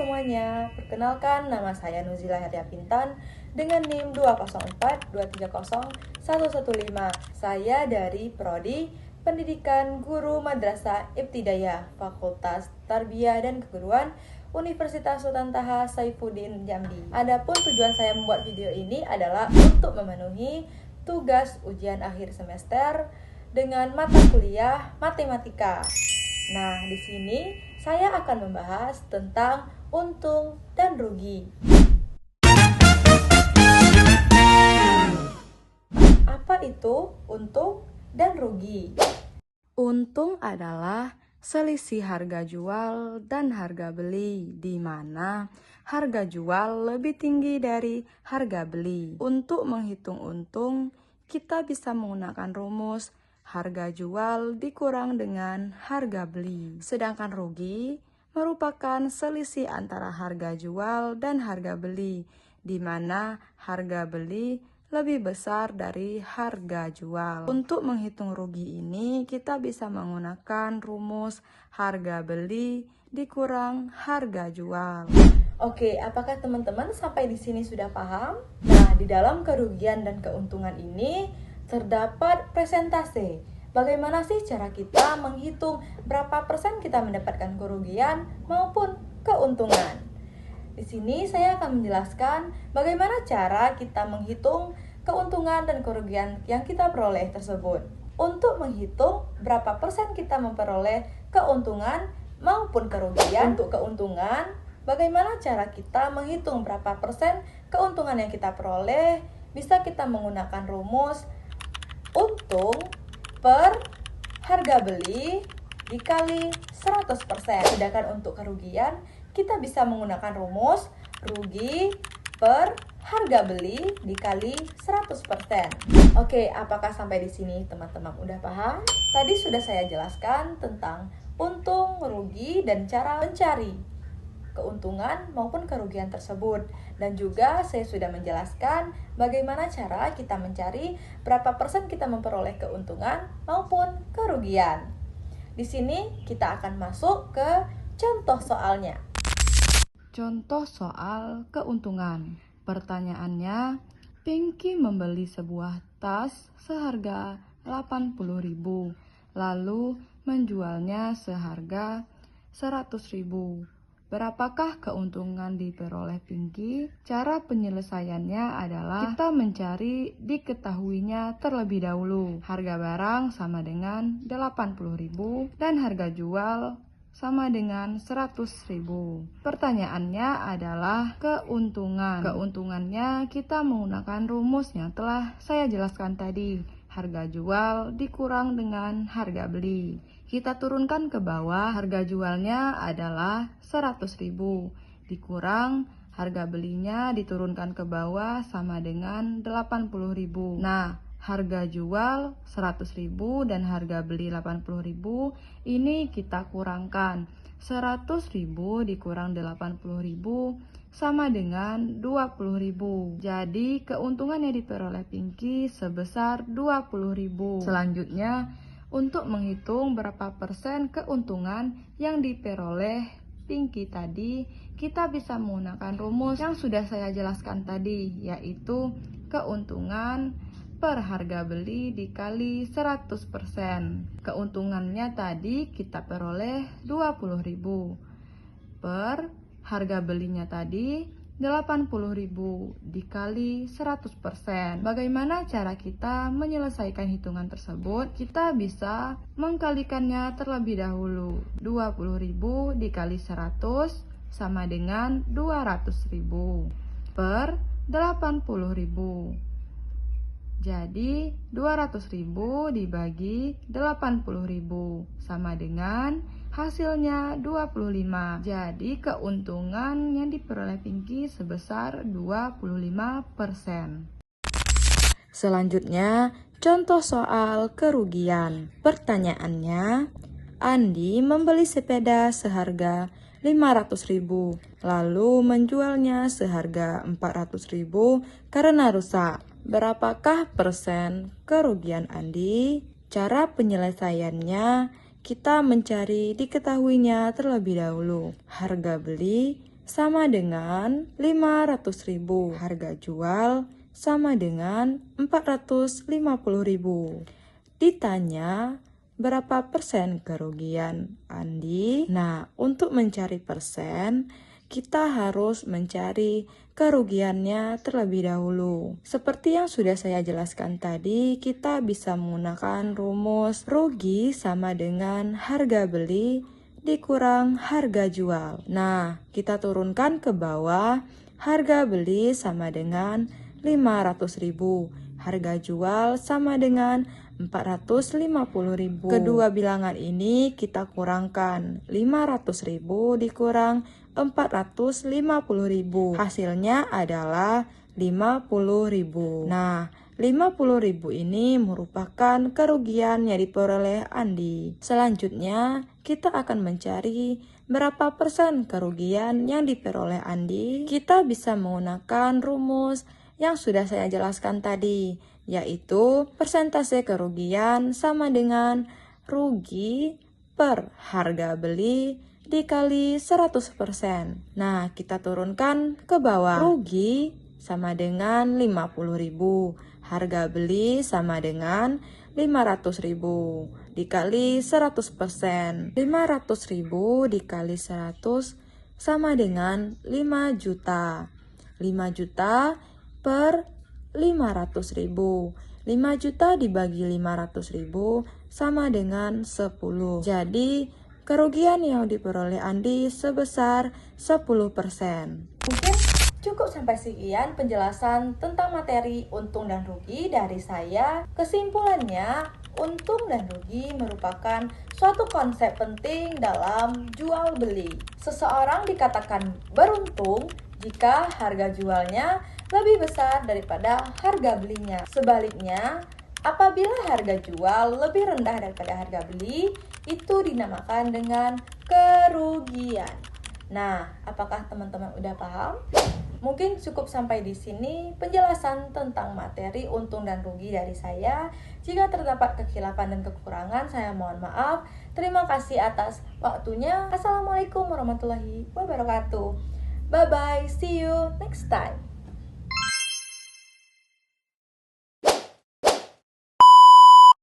semuanya, perkenalkan nama saya Nuzila Herya Pintan dengan NIM 204230115. Saya dari Prodi Pendidikan Guru Madrasah Ibtidaiyah Fakultas Tarbiyah dan Keguruan Universitas Sultan Taha Saifuddin Jambi. Adapun tujuan saya membuat video ini adalah untuk memenuhi tugas ujian akhir semester dengan mata kuliah matematika. Nah, di sini saya akan membahas tentang untung dan rugi. Apa itu untung dan rugi? Untung adalah selisih harga jual dan harga beli, di mana harga jual lebih tinggi dari harga beli. Untuk menghitung untung, kita bisa menggunakan rumus harga jual dikurang dengan harga beli. Sedangkan rugi merupakan selisih antara harga jual dan harga beli, di mana harga beli lebih besar dari harga jual. Untuk menghitung rugi ini, kita bisa menggunakan rumus harga beli dikurang harga jual. Oke, apakah teman-teman sampai di sini sudah paham? Nah, di dalam kerugian dan keuntungan ini terdapat presentase. Bagaimana sih cara kita menghitung berapa persen kita mendapatkan kerugian maupun keuntungan? Di sini saya akan menjelaskan bagaimana cara kita menghitung keuntungan dan kerugian yang kita peroleh tersebut. Untuk menghitung berapa persen kita memperoleh keuntungan maupun kerugian, untuk keuntungan, bagaimana cara kita menghitung berapa persen keuntungan yang kita peroleh? Bisa kita menggunakan rumus untung per harga beli dikali 100%. Sedangkan untuk kerugian, kita bisa menggunakan rumus rugi per harga beli dikali 100%. Oke, apakah sampai di sini teman-teman udah paham? Tadi sudah saya jelaskan tentang untung, rugi, dan cara mencari keuntungan maupun kerugian tersebut. Dan juga saya sudah menjelaskan bagaimana cara kita mencari berapa persen kita memperoleh keuntungan maupun kerugian. Di sini kita akan masuk ke contoh soalnya. Contoh soal keuntungan. Pertanyaannya, Pinky membeli sebuah tas seharga 80.000, lalu menjualnya seharga 100.000. Berapakah keuntungan diperoleh Pinky? Cara penyelesaiannya adalah kita mencari diketahuinya terlebih dahulu. Harga barang sama dengan 80.000 dan harga jual sama dengan 100.000. Pertanyaannya adalah keuntungan. Keuntungannya kita menggunakan rumus yang telah saya jelaskan tadi. Harga jual dikurang dengan harga beli. Kita turunkan ke bawah, harga jualnya adalah 100.000 dikurang harga belinya diturunkan ke bawah sama dengan 80.000. Nah, harga jual 100.000 dan harga beli 80.000 ini kita kurangkan. 100.000 dikurang 80.000 sama dengan 20.000. Jadi keuntungan yang diperoleh Pinky sebesar 20.000. Selanjutnya, untuk menghitung berapa persen keuntungan yang diperoleh Pinky tadi, kita bisa menggunakan rumus yang sudah saya jelaskan tadi, yaitu keuntungan per harga beli dikali 100%. Keuntungannya tadi kita peroleh 20.000 per harga belinya tadi 80.000 dikali 100%. Bagaimana cara kita menyelesaikan hitungan tersebut? Kita bisa mengkalikannya terlebih dahulu. 20.000 dikali 100 sama dengan 200.000 per 80.000. Jadi 200.000 dibagi 80.000 sama dengan hasilnya 25. Jadi keuntungan yang diperoleh Pinky sebesar 25%. Selanjutnya, contoh soal kerugian. Pertanyaannya, Andi membeli sepeda seharga 500.000, lalu menjualnya seharga 400.000 karena rusak. Berapakah persen kerugian Andi? Cara penyelesaiannya, kita mencari diketahuinya terlebih dahulu. Harga beli sama dengan 500.000. Harga jual sama dengan 450.000. Ditanya, berapa persen kerugian Andi? Nah, untuk mencari persen, kita harus mencari kerugiannya terlebih dahulu. Seperti yang sudah saya jelaskan tadi, kita bisa menggunakan rumus rugi sama dengan harga beli dikurang harga jual. Nah, kita turunkan ke bawah, harga beli sama dengan 500.000. Harga jual sama dengan 450.000. Kedua bilangan ini kita kurangkan. 500.000 dikurang 450.000. Hasilnya adalah 50.000. Nah, 50.000 ini merupakan kerugian yang diperoleh Andi. Selanjutnya, kita akan mencari berapa persen kerugian yang diperoleh Andi. Kita bisa menggunakan rumus yang sudah saya jelaskan tadi, yaitu persentase kerugian sama dengan rugi per harga beli dikali 100%. Nah, kita turunkan ke bawah. Rugi sama dengan 50.000. Harga beli sama dengan 500.000 dikali 100%. 500.000 dikali 100 sama dengan 5 juta. 5 juta per 500.000. 5 juta dibagi 500.000 sama dengan 10. Jadi, kerugian yang diperoleh Andi sebesar 10%. Mungkin cukup sampai sekian penjelasan tentang materi untung dan rugi dari saya. Kesimpulannya, untung dan rugi merupakan suatu konsep penting dalam jual beli. Seseorang dikatakan beruntung jika harga jualnya lebih besar daripada harga belinya. Sebaliknya, apabila harga jual lebih rendah daripada harga beli, itu dinamakan dengan kerugian. Nah, apakah teman-teman udah paham? Mungkin cukup sampai di sini penjelasan tentang materi untung dan rugi dari saya. Jika terdapat kekhilafan dan kekurangan, saya mohon maaf. Terima kasih atas waktunya. Assalamualaikum warahmatullahi wabarakatuh. Bye-bye. See you next time.